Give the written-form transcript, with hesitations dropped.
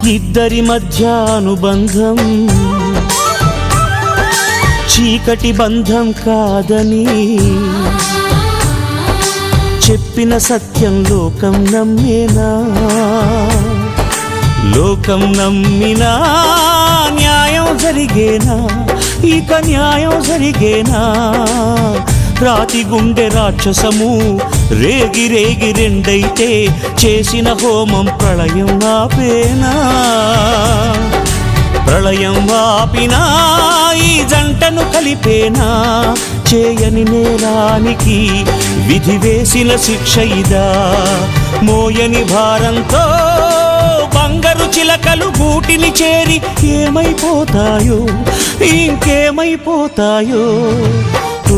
ఇద్దరి మధ్య అనుబంధం చీకటి బంధం కాదని చెప్పిన సత్యం లోకం నమ్మేనా? లోకం నమ్మినా న్యాయం జరిగేనా? ఇక న్యాయం జరిగేనా? రాతి గుండె రాక్షసము రేగి రేగి రెండైతే చేసిన హోమం ప్రళయం ఆపేనా? ప్రళయం ఆపినా ఈ జంటను కలిపేనా? చేయని నేరానికి విధి వేసిన శిక్ష ఇదా? మోయని భారంతో బంగారు చిలకలు గూటిని చేరి ఏమైపోతాయో ఇంకేమైపోతాయో. ఓ